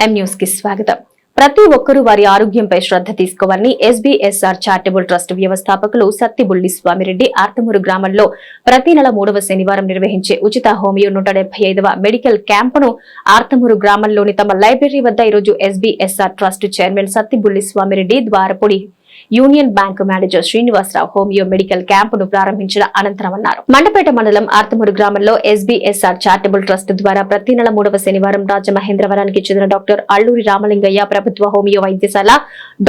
M news కి స్వాగతం. ప్రతి ఒక్కరూ వారి ఆరోగ్యంపై శ్రద్ధ తీసుకోవాలని ఎస్బీఎస్ఆర్ చారిటబుల్ ట్రస్ట్ వ్యవస్థాపకులు సత్తిబుల్లి స్వామిరెడ్డి ఆర్తమూరు గ్రామంలో ప్రతి నెల 3వ శనివారం నిర్వహించే ఉచిత హోమియో 175వ మెడికల్ క్యాంపును ఆర్తమూరు గ్రామంలోని తమ లైబ్రరీ వద్ద ఈరోజు SBSR trust chairman Sattibulli Swamireddy Dwarapudi union bank manager Srinivasarao homeo medical క్యాంపును ప్రారంభించిన అనంతరం అన్నారు. మండపేట మండలం ఆర్తమూరు గ్రామంలో ఎస్బీఎస్ఆర్ చారిటబుల్ ట్రస్ట్ ద్వారా ప్రతి నెల 3వ శనివారం రాజమహేంద్రవరానికి చెందిన డాక్టర్ అల్లూరి రామలింగయ్య ప్రభుత్వ హోమియో వైద్యశాల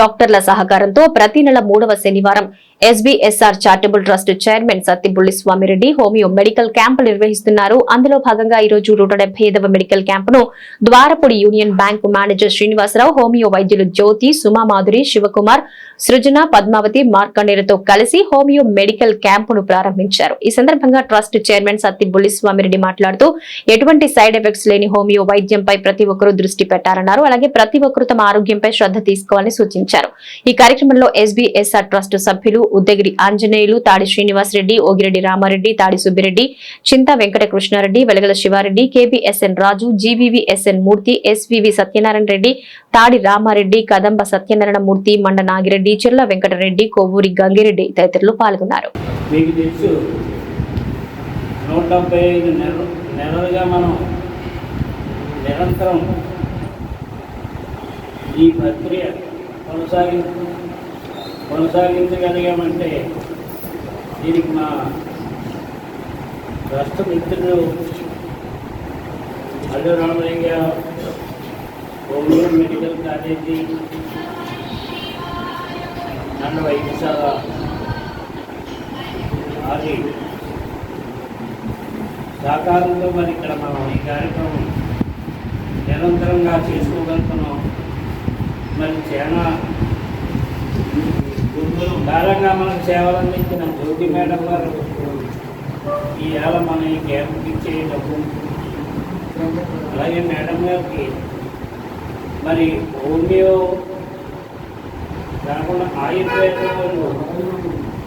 డాక్టర్ల సహకారంతో ప్రతి నెల 3వ శనివారం SBSR charitable trust chairman Sattibulli Swamireddy homeo medical camp నిర్వహిస్తున్నారు. అందులో భాగంగా ఈ రోజు 175వ మెడికల్ క్యాంపును Dwarapudi union bank manager Srinivasarao, homeo వైద్యులు జ్యోతి, సుమా మాధురి, శివకుమార్, సృజన, పద్మావతి, మార్కండేయులతో కలిసి హోమియో మెడికల్ క్యాంపును ప్రారంభించారు. ఈ సందర్భంగా ట్రస్ట్ చైర్మన్ సత్తిబుల్లి స్వామిరెడ్డి మాట్లాడుతూ ఎటువంటి సైడ్ ఎఫెక్ట్స్ లేని హోమియో వైద్యంపై ప్రతి ఒక్కరూ దృష్టి పెట్టారన్నారు. అలాగే ప్రతి ఒక్కరూ తమ ఆరోగ్యంపై శ్రద్ధ తీసుకోవాలని సూచించారు. ఈ కార్యక్రమంలో ఎస్బీఎస్ఆర్ ట్రస్ట్ సభ్యులు ఉద్దగిరి ఆంజనేయులు, తాడి శ్రీనివాసరెడ్డి, ఓగిరెడ్డి రామారెడ్డి, తాడి సుబ్బిరెడ్డి, చింత వెంకటకృష్ణారెడ్డి, వెలగల శివారెడ్డి, కేబీఎస్ఎన్ రాజు, జీవీవీఎస్ఎన్ మూర్తి, ఎస్వీవి సత్యనారాయణ రెడ్డి, తాడి రామారెడ్డి, కదంబ సత్యనారాయణ మూర్తి, మండ నాగిరెడ్డి, చెర్ల వెంకటరెడ్డి, కొవ్వూరి గంగిరెడ్డి తదితరులు పాల్గొన్నారు. మీకు తెలుసు 175 నెలలుగా మనం నిరంతరం ఈ ప్రక్రియ కొనసాగించగలిగామంటే దీనికి మా రాష్ట్ర మిత్రులు Alluri Ramalinga homeo medical college నన్ను వైద్యశాల అది సహకారంతో మరి ఇక్కడ మనం ఈ కార్యక్రమం నిరంతరంగా చేసుకోగలుగుతున్నాం. మరి చాలా కాలంగా మనకు సేవలు అందించిన జ్యోతి మేడం గారు ఈ ఏళ మన ఈ క్యాంపుకి ఇచ్చే డబ్బు, అలాగే మేడం గారికి మరి హోమియో కాకుండా ఆయుర్వేదం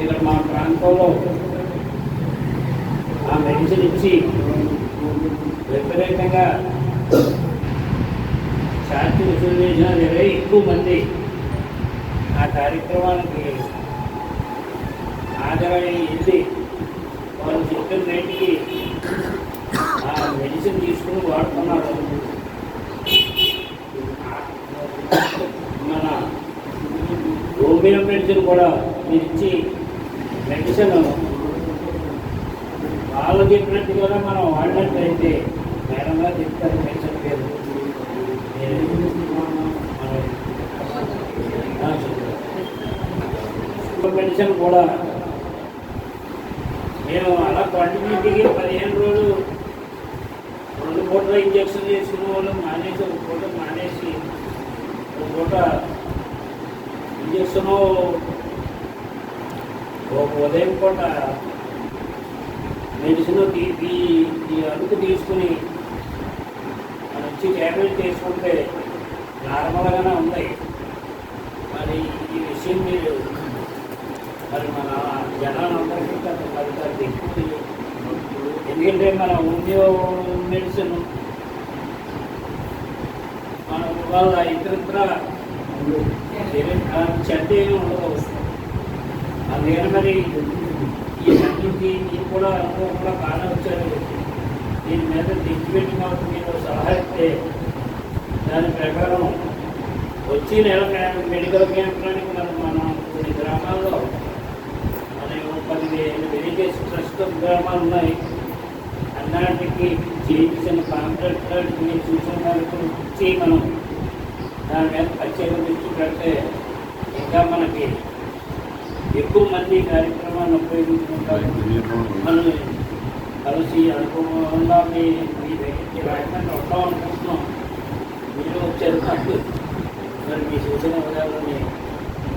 ఇక్కడ మా ప్రాంతంలో ఆ మెడిసిన్ ఇచ్చి విపరీతంగా ఛార్జీ వసూలు చేసిన ఎక్కువ మంది ఆ కార్యక్రమానికి హాజరయ్యి వాళ్ళు చెప్పిన రేటుకి ఆ మెడిసిన్ తీసుకుని వాడుతున్నారు. మన హోమియో మెడిసిన్ కూడా మీరు ఇచ్చి మెడిసిన్ వాళ్ళు చెప్పినట్టు కూడా మనం వాడినట్లయితే మేడంగా చెప్తారు మెడిసిన్ పేరు మెడిసిన్ కూడా మేము అలా కంటిన్యూటీకి 15 రోజులు 2 పూటల ఇంజక్షన్ చేసుకునే వాళ్ళు మానేసి 1 పూట మానేసి 1 పూట ఇంజక్షను ఉదయం పూట మెడిసిన్ ఈ అడుగు తీసుకుని మనం వచ్చి ట్యాబ్లెట్ చేసుకుంటే నార్మల్గానే ఉన్నాయి. మరి ఈ విషయం మీరు మరి మన జనాలందరికీ అది ఎక్కువ, ఎందుకంటే మన హోమియో మెడిసిన్ మన వాళ్ళ ఇతరత్ర చెడ్డ ఏమి ఉండదు. అందుకని మరి ఈ అన్నింటికి మీరు కూడా అనుభవం కూడా బాగా వచ్చారు. దీని మీద దిగ్గుపెట్టి మాకు మీరు సలహా ఇస్తే దాని ప్రకారం వచ్చి నెల మెడికల్ క్యాంపులకి మనం కొన్ని గ్రామాల్లో మన 10,000 విలేజెస్ ప్రస్తుతం గ్రామాలు ఉన్నాయి. అన్నింటికి చేయించిన కాంట్రాక్ట్ మీరు చూసిన దానికి ఇచ్చి మనం దాని మీద ప్రత్యేక దృష్టి పెడితే ఇంకా మనకి ఎక్కువ మంది కార్యక్రమాన్ని ఉపయోగించుకుంటారు. మనం కలిసి అనుకోకుండా మీ దగ్గరికి రాకుండా వస్తాం అనుకుంటున్నాం. మీరు వచ్చారు నాకు మరి మీ సూచన ఇవ్వగలని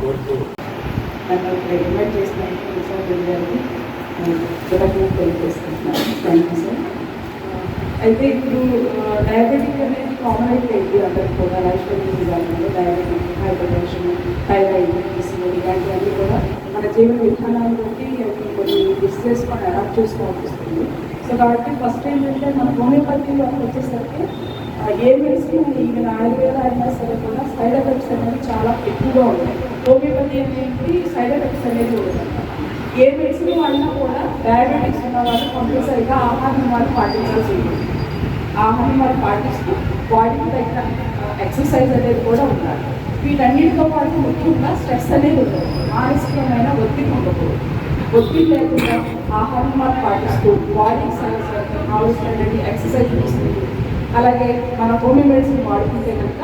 కోరుతూ రికమెండ్ చేసినట్టు తెలియజేస్తున్నాను. Thank you sir. అయితే ఇప్పుడు డయాబెటిక్ అనేది కామన్ అయిపోయింది అందరికి కూడా. లైఫ్ స్టైల్ డిజార్డర్లో diabetic, hypertension, thyroid, PCOD ఇలాంటివన్నీ కూడా మన జీవన విధానాన్ని బట్టి కొన్ని డిసీజెస్ మనం అడాప్ట్ చేసుకోవాల్సి వస్తుంది. సో కాబట్టి ఫస్ట్ ఏంటంటే మన హోమియోపతి వచ్చేసరికి ఏ మెడిసిన్ ఈవెన్ ఆయుర్వేద ఎక్కువగా ఉన్నాయి. హోమియోపతి అనేది సైడ్ ఎఫెక్ట్స్ అనేది ఉంటుంది. ఏ మెడిసిన్ వాడినా కూడా డయాబెటిక్స్ ఉన్న వాళ్ళు కంపల్సరీగా ఆహారం వాళ్ళు పాటించాల్సి ఉంటుంది. ఆహారం వాళ్ళు పాటిస్తూ బాడీకి తగిన ఎక్సర్సైజ్ అనేది కూడా ఉండాలి. వీటన్నిటితో పాటు ముఖ్యంగా స్ట్రెస్ అనేది ఉండదు, మానసికమైన ఒత్తిడి ఉండకూడదు. ఒత్తిడి లేకుండా ఆహారం వాళ్ళు పాటిస్తూ బాడీకి కావాల్సినటువంటి ఎక్సర్సైజ్ చేస్తుంది. అలాగే మన హోమియో మెడిసిన్ వాడుకుంటే కనుక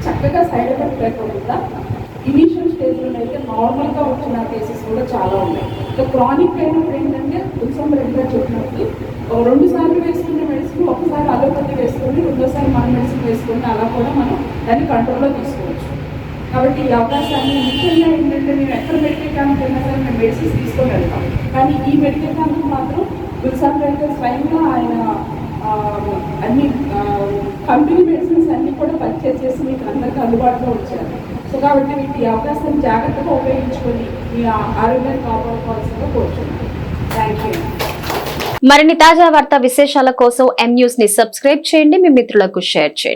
చక్కగా సైడ్ ఎఫెక్ట్ లేకుండా ఇనీషియల్ స్టేజ్లో అయితే నార్మల్గా వచ్చిన కేసెస్ కూడా చాలా ఉన్నాయి. ఇంకా క్రానిక్ అయినప్పుడు ఏంటంటే తులసం రెడ్డిగా చెప్పినప్పుడు 2 సార్లు వేసుకునే మెడిసిన్ ఒకసారి అలోపతి వేసుకొని 2వ మన మెడిసిన్ వేసుకొని అలా కూడా మనం దాన్ని కంట్రోల్లో తీసుకోవచ్చు. కాబట్టి ఈ అవకాశాన్ని ముఖ్యంగా ఏంటంటే మేము ఎక్కడ మెడికల్ క్యాంప్ అయినా సరే మేము మెడిసిన్స్ తీసుకొని వెళ్తాం. కానీ ఈ మెడికల్ క్యాంప్ మాత్రం తులసం రెడ్డి స్వయంగా ఆయన అన్ని కంపెనీ మెడిసిన్స్ అన్నీ కూడా పర్చేస్ చేసి మీకు అందరికీ అందుబాటులో ఉంచారు. సో కాబట్టి మీకు ఈ అవకాశాన్ని జాగ్రత్తగా ఉపయోగించుకొని మీ ఆరోగ్యాన్ని కాపాడుకోవాల్సిందిగా కోరుతున్నాను. Thank you. మరిన్ని తాజా వార్తా విశేషాల కోసం M News ని సబ్స్క్రైబ్ చేయండి, మీ మిత్రులకు షేర్ చేయండి.